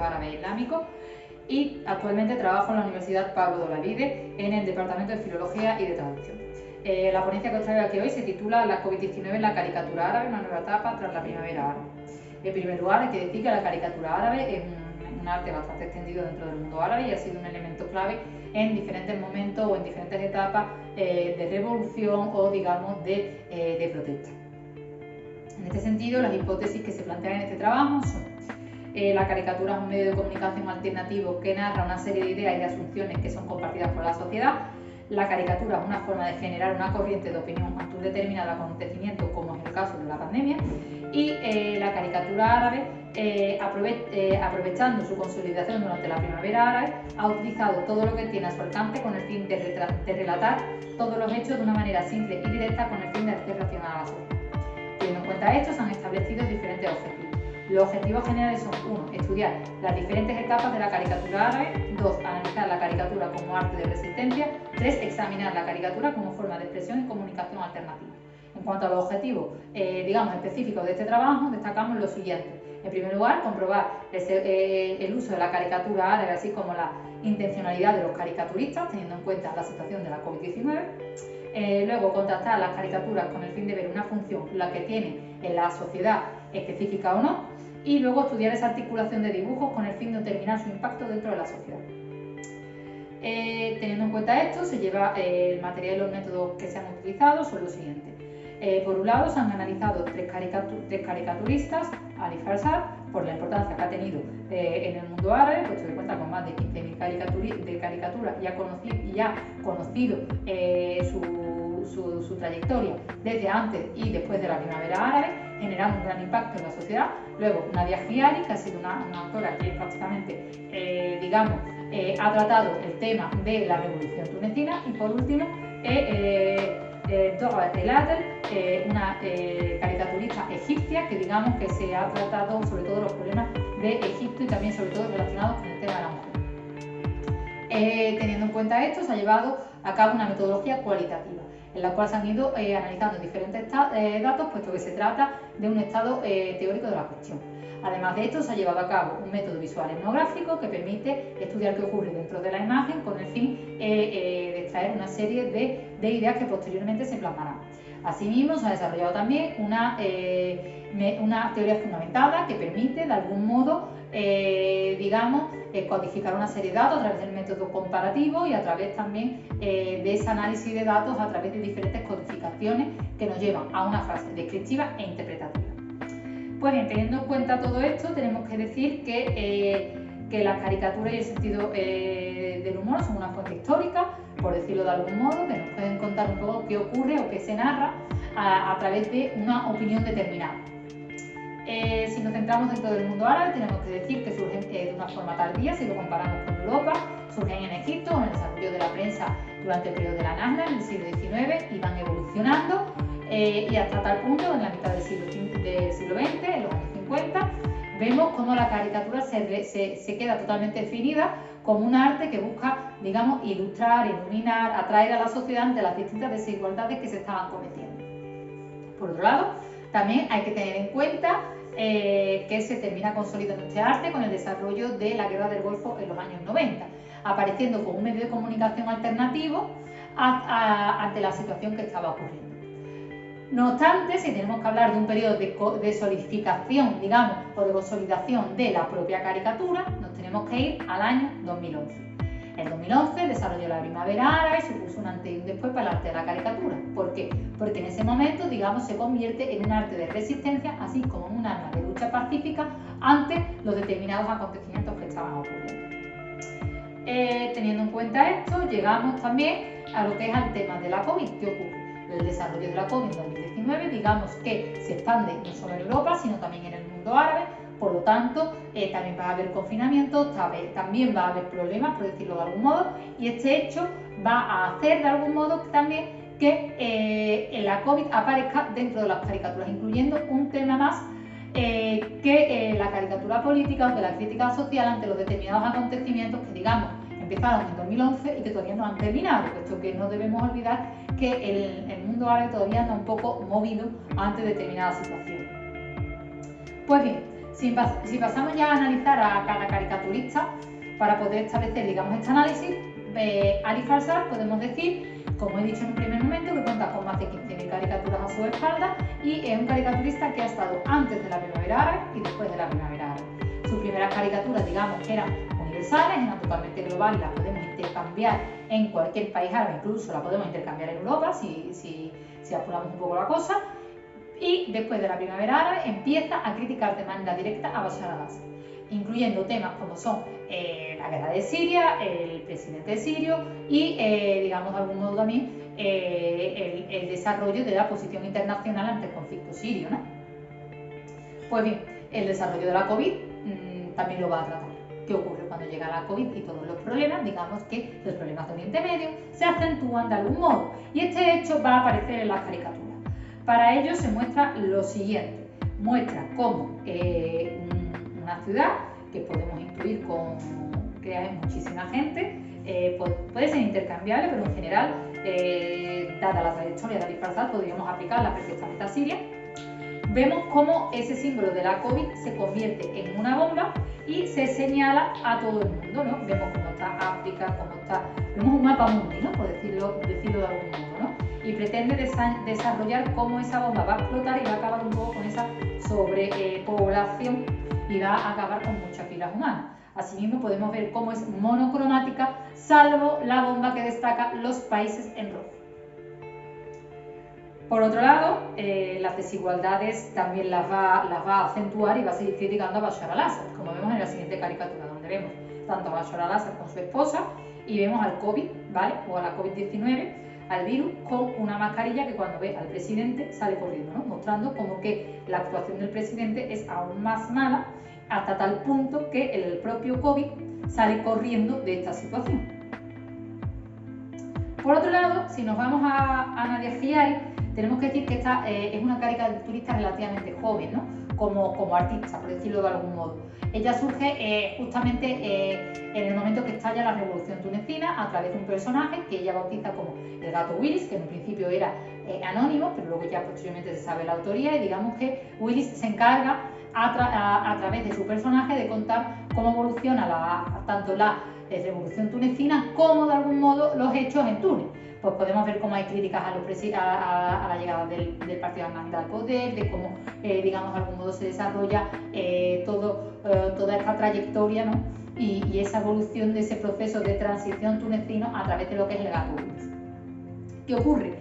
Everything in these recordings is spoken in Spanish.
árabe islámico y actualmente trabajo en la Universidad Pablo de Olavide en el Departamento de Filología y de Traducción. La ponencia que os traigo aquí hoy se titula La COVID-19 en la caricatura árabe, una nueva etapa tras la primavera árabe. En primer lugar, hay que decir que la caricatura árabe es un arte bastante extendido dentro del mundo árabe y ha sido un elemento clave en diferentes momentos o en diferentes etapas de revolución o, digamos, de protesta. En este sentido, las hipótesis que se plantean en este trabajo son: la caricatura es un medio de comunicación alternativo que narra una serie de ideas y de asunciones que son compartidas por la sociedad. La caricatura es una forma de generar una corriente de opinión ante un determinado acontecimiento, como es el caso de la pandemia. Y la caricatura árabe, aprovechando su consolidación durante la primavera árabe, ha utilizado todo lo que tiene a su alcance con el fin de relatar todos los hechos de una manera simple y directa con el fin de hacer racional a la sociedad. Teniendo en cuenta esto, se han establecido diferentes objetivos. Los objetivos generales son: 1. Estudiar las diferentes etapas de la caricatura árabe. 2. Analizar la caricatura como arte de resistencia. 3. Examinar la caricatura como forma de expresión y comunicación alternativa. En cuanto a los objetivos, digamos, específicos de este trabajo, destacamos lo siguiente. En primer lugar, comprobar el uso de la caricatura árabe, así como la intencionalidad de los caricaturistas, teniendo en cuenta la situación de la COVID-19. Luego, contrastar las caricaturas con el fin de ver una función, la que tiene en la sociedad, específica o no. Y luego, estudiar esa articulación de dibujos con el fin de determinar su impacto dentro de la sociedad. Teniendo en cuenta esto, se lleva el material y los métodos que se han utilizado son los siguientes. Por un lado, se han analizado tres caricaturistas: Ali Farsad, por la importancia que ha tenido en el mundo árabe, puesto que cuenta con más de 15.000 caricaturas y ha conocido su trayectoria desde antes y después de la primavera árabe, generando un gran impacto en la sociedad. Luego, Nadia Khiari, que ha sido una autora que prácticamente, ha tratado el tema de la revolución tunecina. Y por último, Dora El Adel, una caricaturista egipcia que, digamos, que se ha tratado sobre todo los problemas de Egipto y también sobre todo relacionados con el tema de la mujer. Teniendo en cuenta esto, se ha llevado a cabo una metodología cualitativa en la cual se han ido analizando diferentes datos, puesto que se trata de un estado teórico de la cuestión. Además de esto, se ha llevado a cabo un método visual etnográfico que permite estudiar qué ocurre dentro de la imagen con el fin de extraer una serie de ideas que posteriormente se plasmarán. Asimismo, se ha desarrollado también una teoría fundamentada que permite, de algún modo, codificar una serie de datos a través del método comparativo y a través también de ese análisis de datos a través de diferentes codificaciones que nos llevan a una fase descriptiva e interpretativa. Pues bien, teniendo en cuenta todo esto, tenemos que decir que las caricaturas y el sentido del humor son una fuente histórica, por decirlo de algún modo, que nos pueden contar un poco qué ocurre o qué se narra a través de una opinión determinada. Si nos centramos dentro del mundo árabe, tenemos que decir que surgen de una forma tardía, si lo comparamos con Europa. Surgen en Egipto, con el desarrollo de la prensa durante el periodo de la Nahda, en el siglo XIX, y van evolucionando y hasta tal punto, en la mitad del siglo XX, en los años 50, vemos cómo la caricatura se queda totalmente definida como un arte que busca, digamos, ilustrar, iluminar, atraer a la sociedad ante las distintas desigualdades que se estaban cometiendo. Por otro lado, también hay que tener en cuenta que se termina consolidando este arte con el desarrollo de la Guerra del Golfo en los años 90, apareciendo como un medio de comunicación alternativo ante la situación que estaba ocurriendo. No obstante, si tenemos que hablar de un periodo de solidificación, digamos, o de consolidación de la propia caricatura, nos tenemos que ir al año 2011. En 2011 desarrolló la primavera árabe y supuso un antes y un después para el arte de la caricatura. ¿Por qué? Porque en ese momento, digamos, se convierte en un arte de resistencia, así como en un arma de lucha pacífica ante los determinados acontecimientos que estaban ocurriendo. Teniendo en cuenta esto, llegamos también a lo que es el tema de la COVID. ¿Qué ocurre? El desarrollo de la COVID en 2019, digamos que se expande no solo en Europa, sino también en el mundo árabe. Por lo tanto, también va a haber confinamientos, también va a haber problemas, por decirlo de algún modo, y este hecho va a hacer de algún modo también que la COVID aparezca dentro de las caricaturas, incluyendo un tema más que la caricatura política o que la crítica social ante los determinados acontecimientos que, digamos, empezaron en 2011 y que todavía no han terminado, puesto que no debemos olvidar que el mundo árabe todavía anda un poco movido ante determinadas situaciones. Pues bien, Si pasamos ya a analizar a cada caricaturista, para poder establecer, digamos, este análisis, al y Farsar podemos decir, como he dicho en un primer momento, que cuenta con más de 15.000 caricaturas a su espalda y es un caricaturista que ha estado antes de la primavera árabe y después de la primavera árabe. Sus primeras caricaturas, digamos, que eran universales, eran totalmente globales, las podemos intercambiar en cualquier país árabe, incluso la podemos intercambiar en Europa si apuramos un poco la cosa. Y después de la primavera árabe empieza a criticar de manera directa a Bashar al-Assad, incluyendo temas como son la guerra de Siria, el presidente sirio y, digamos, de algún modo también el desarrollo de la posición internacional ante el conflicto sirio, ¿no? Pues bien, el desarrollo de la COVID también lo va a tratar. ¿Qué ocurre cuando llega la COVID y todos los problemas? Digamos que los problemas de Oriente Medio se acentúan de algún modo y este hecho va a aparecer en las caricaturas. Para ello se muestra lo siguiente, muestra cómo una ciudad, que podemos intuir que hay muchísima gente, puede ser intercambiable, pero en general, dada la trayectoria de Ali Farsad, podríamos aplicarla perfectamente a Siria. Vemos cómo ese símbolo de la COVID se convierte en una bomba y se señala a todo el mundo, ¿no? Vemos cómo está África, vemos un mapa mundi, ¿no? Por decirlo de algún modo, ¿no? Y pretende desarrollar cómo esa bomba va a explotar y va a acabar un poco con esa sobrepoblación y va a acabar con muchas vidas humanas. Asimismo podemos ver cómo es monocromática, salvo la bomba que destaca los países en rojo. Por otro lado, las desigualdades también las va a acentuar y va a seguir criticando a Bashar al-Assad, como vemos en la siguiente caricatura, donde vemos tanto a Bashar al-Assad con su esposa y vemos al COVID, ¿vale? O a la COVID-19, al virus, con una mascarilla que cuando ve al presidente sale corriendo, ¿no? Mostrando como que la actuación del presidente es aún más mala, hasta tal punto que el propio COVID sale corriendo de esta situación. Por otro lado, si nos vamos a Nadia Giari, tenemos que decir que esta es una caricaturista relativamente joven, ¿no? Como artista, por decirlo de algún modo. Ella surge justamente en el momento que estalla la revolución tunecina a través de un personaje que ella bautiza como el gato Willis, que en un principio era anónimo, pero luego ya posteriormente se sabe la autoría y digamos que Willis se encarga a través de su personaje de contar cómo evoluciona tanto la revolución tunecina como de algún modo los hechos en Túnez. Pues podemos ver cómo hay críticas a la llegada del partido al poder, de cómo, digamos, de algún modo se desarrolla toda esta trayectoria, ¿no? y esa evolución de ese proceso de transición tunecino a través de lo que es el gato Willis. ¿Qué ocurre?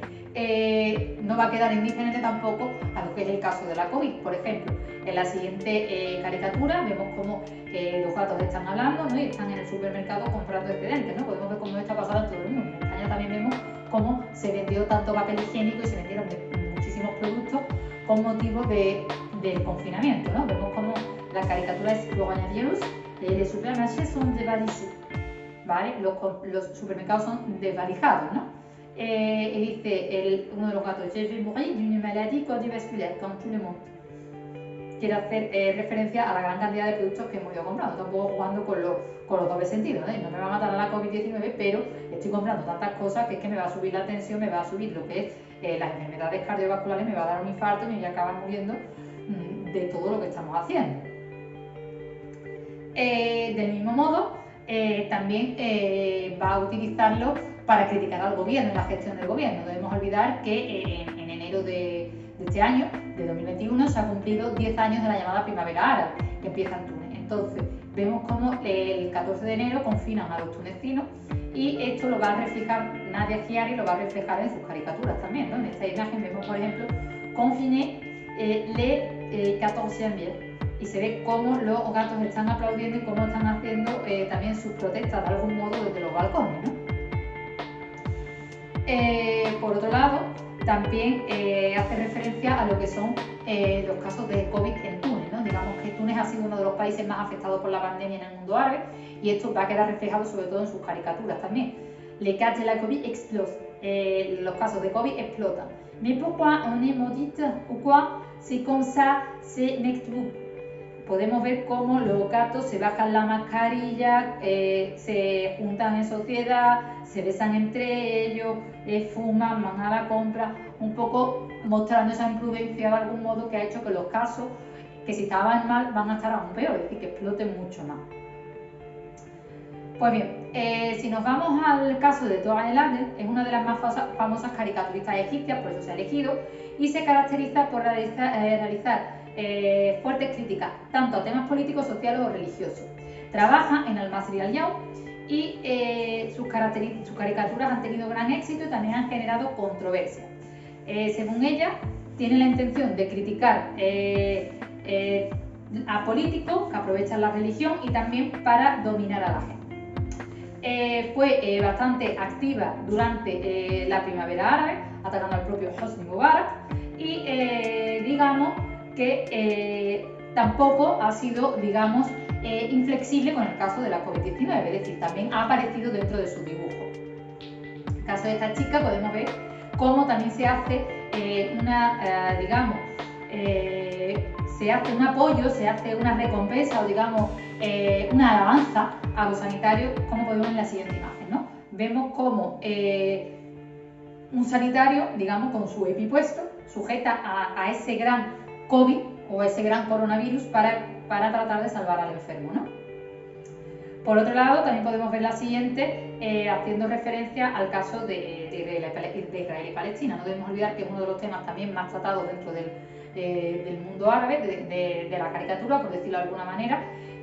No va a quedar indiferente tampoco a lo que es el caso de la COVID. Por ejemplo, en la siguiente caricatura vemos cómo los gatos están hablando, ¿no? Y están en el supermercado comprando excedentes, ¿no? Podemos ver cómo esto ha pasado en todo el mundo. En España también vemos cómo se vendió tanto papel higiénico y se vendieron muchísimos productos con motivo del confinamiento, ¿no? Vemos cómo la caricatura es coronavirus, les supermarchés son desvalijados, ¿vale? Los supermercados son desvalijados, ¿no? Y dice uno de los gatos, je vais mourir d'une maladie cardiovasculaire, comme tout le monde. Quiere hacer referencia a la gran cantidad de productos que hemos ido comprando. Tampoco jugando con los dobles sentidos, ¿no? No me va a matar a la COVID-19, pero estoy comprando tantas cosas que es que me va a subir la tensión, me va a subir lo que es las enfermedades cardiovasculares, me va a dar un infarto y me voy a acabar muriendo de todo lo que estamos haciendo. Del mismo modo, también va a utilizarlo para criticar al gobierno y la gestión del gobierno. No debemos olvidar que en enero de este año, de 2021, se ha cumplido 10 años de la llamada primavera árabe, que empieza en Túnez. Entonces, vemos cómo el 14 de enero confinan a los tunecinos y esto lo va a reflejar Nadia Giari, lo va a reflejar en sus caricaturas también, ¿no? En esta imagen vemos, por ejemplo, confiné le 14 janvier. Y se ve cómo los gatos están aplaudiendo y cómo están haciendo también sus protestas de algún modo desde los balcones, ¿no? Por otro lado, también hace referencia a lo que son los casos de COVID en Túnez, ¿no? Digamos que Túnez ha sido uno de los países más afectados por la pandemia en el mundo árabe y esto va a quedar reflejado sobre todo en sus caricaturas también. Les cas de la COVID explosent, los casos de COVID explotan. Mais pourquoi on est maudite ou quoi? C'est comme ça, c'est Mektoub. Podemos ver cómo los gatos se bajan la mascarilla, se juntan en sociedad, se besan entre ellos, fuman, van a la compra, un poco mostrando esa imprudencia de algún modo que ha hecho que los casos que si estaban mal van a estar aún peor, es decir, que exploten mucho más. Pues bien, si nos vamos al caso de Doğa el Adel, es una de las más famosas caricaturistas egipcias, por eso se ha elegido, y se caracteriza por realizar fuertes críticas tanto a temas políticos, sociales o religiosos. Trabaja en Al-Masri al-Yawm y sus caricaturas han tenido gran éxito y también han generado controversia. Según ella, tiene la intención de criticar a políticos que aprovechan la religión y también para dominar a la gente. Fue bastante activa durante la primavera árabe, atacando al propio Hosni Mubarak y digamos que tampoco ha sido, digamos, inflexible con el caso de la COVID-19, es decir, también ha aparecido dentro de su dibujo. En el caso de esta chica podemos ver cómo también se hace se hace un apoyo, se hace una recompensa o digamos una alabanza a los sanitarios, como podemos ver en la siguiente imagen, ¿no? Vemos como un sanitario, digamos, con su EPI puesto, sujeta a ese gran COVID o a ese gran coronavirus para tratar de salvar al enfermo, ¿no? Por otro lado, también podemos ver la siguiente haciendo referencia al caso de Israel y Palestina. No debemos olvidar que es uno de los temas también más tratados dentro del mundo árabe, de la caricatura, por decirlo de alguna manera,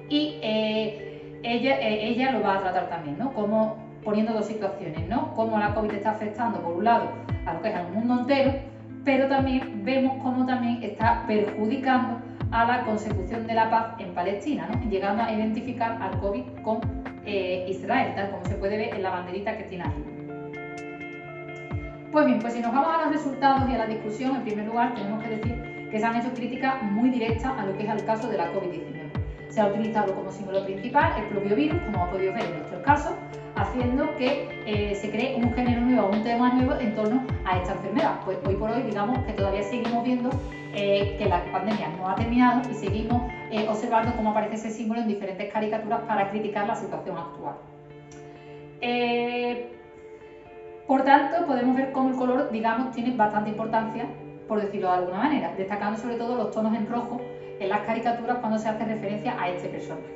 y ella lo va a tratar también, ¿no? Como poniendo dos situaciones, ¿no? Cómo la COVID está afectando, por un lado, a lo que es al mundo entero, pero también vemos cómo también está perjudicando a la consecución de la paz en Palestina, ¿no? Llegando a identificar al COVID con Israel, tal como se puede ver en la banderita que tiene ahí. Pues bien, pues si nos vamos a los resultados y a la discusión, en primer lugar tenemos que decir que se han hecho críticas muy directas a lo que es el caso de la COVID-19. Se ha utilizado como símbolo principal el propio virus, como ha podido ver en nuestros casos, haciendo que se cree un género nuevo, un tema nuevo en torno a esta enfermedad. Pues hoy por hoy, digamos que todavía seguimos viendo que la pandemia no ha terminado y seguimos observando cómo aparece ese símbolo en diferentes caricaturas para criticar la situación actual. Por tanto, podemos ver cómo el color, digamos, tiene bastante importancia, por decirlo de alguna manera, destacando sobre todo los tonos en rojo en las caricaturas cuando se hace referencia a este personaje.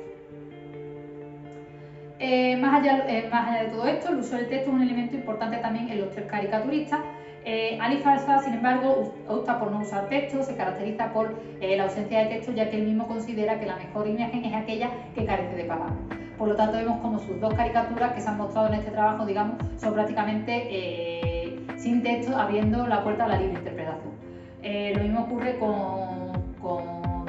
Más allá de todo esto, el uso del texto es un elemento importante también en los tres caricaturistas. Ali Farshad, sin embargo, opta por no usar texto, se caracteriza por la ausencia de texto, ya que él mismo considera que la mejor imagen es aquella que carece de palabras. Por lo tanto, vemos como sus dos caricaturas que se han mostrado en este trabajo, digamos, son prácticamente sin texto, abriendo la puerta a la libre interpretación. Lo mismo ocurre con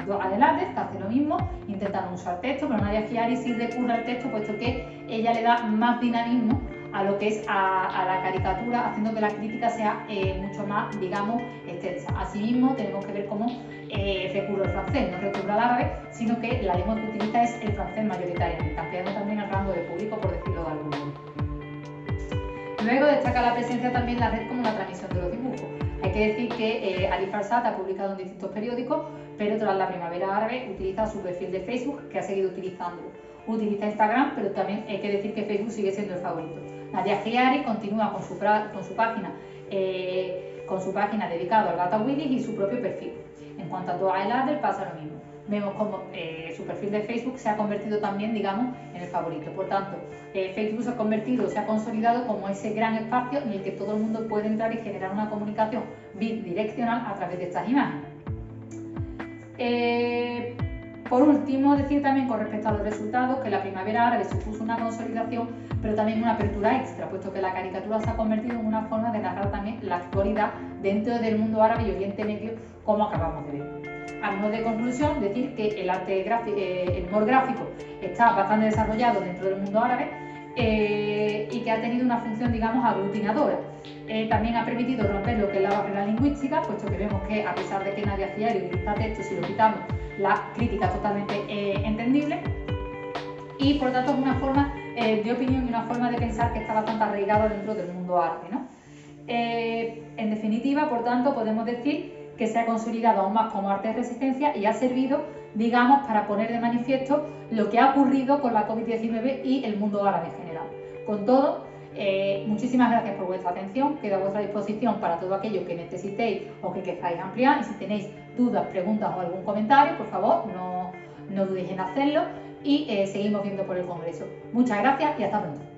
Doğa el Adel, que hace lo mismo, intentan no usar texto, pero Nadia Chiari sí recurre al texto, puesto que ella le da más dinamismo a lo que es a la caricatura, haciendo que la crítica sea mucho más, digamos, extensa. Asimismo, tenemos que ver cómo recurre al francés, no recurre al árabe, sino que la lengua que utiliza es el francés mayoritariamente, ampliando también el rango de público, por decirlo de algún modo. Luego destaca la presencia también la red como la transmisión de los dibujos. Hay que decir que Ali Farshad ha publicado en distintos periódicos, pero tras la primavera árabe utiliza su perfil de Facebook, que ha seguido utilizándolo. Utiliza Instagram, pero también hay que decir que Facebook sigue siendo el favorito. Nadia Chiari continúa con su página dedicada al Gata Willis y su propio perfil. En cuanto a Doğa el Adel pasa lo mismo. Vemos como su perfil de Facebook se ha convertido también, digamos, en el favorito. Por tanto, Facebook se ha consolidado como ese gran espacio en el que todo el mundo puede entrar y generar una comunicación bidireccional a través de estas imágenes. Por último, decir también con respecto a los resultados que la primavera árabe supuso una consolidación, pero también una apertura extra, puesto que la caricatura se ha convertido en una forma de narrar también la actualidad dentro del mundo árabe y Oriente Medio, como acabamos de ver. A modo de conclusión, decir que el humor gráfico está bastante desarrollado dentro del mundo árabe y que ha tenido una función, digamos, aglutinadora. También ha permitido romper lo que es la barrera lingüística, puesto que vemos que, a pesar de que Nadia Chiari utiliza texto, si lo quitamos, la crítica es totalmente entendible. Y por tanto es una forma de opinión y una forma de pensar que está bastante arraigada dentro del mundo árabe, ¿no? En definitiva, por tanto, podemos decir que se ha consolidado aún más como arte de resistencia y ha servido, digamos, para poner de manifiesto lo que ha ocurrido con la COVID-19 y el mundo árabe en general. Con todo, Muchísimas gracias por vuestra atención, quedo a vuestra disposición para todo aquello que necesitéis o que queráis ampliar, y si tenéis dudas, preguntas o algún comentario, por favor no dudéis en hacerlo, y seguimos viendo por el Congreso. Muchas gracias y hasta pronto.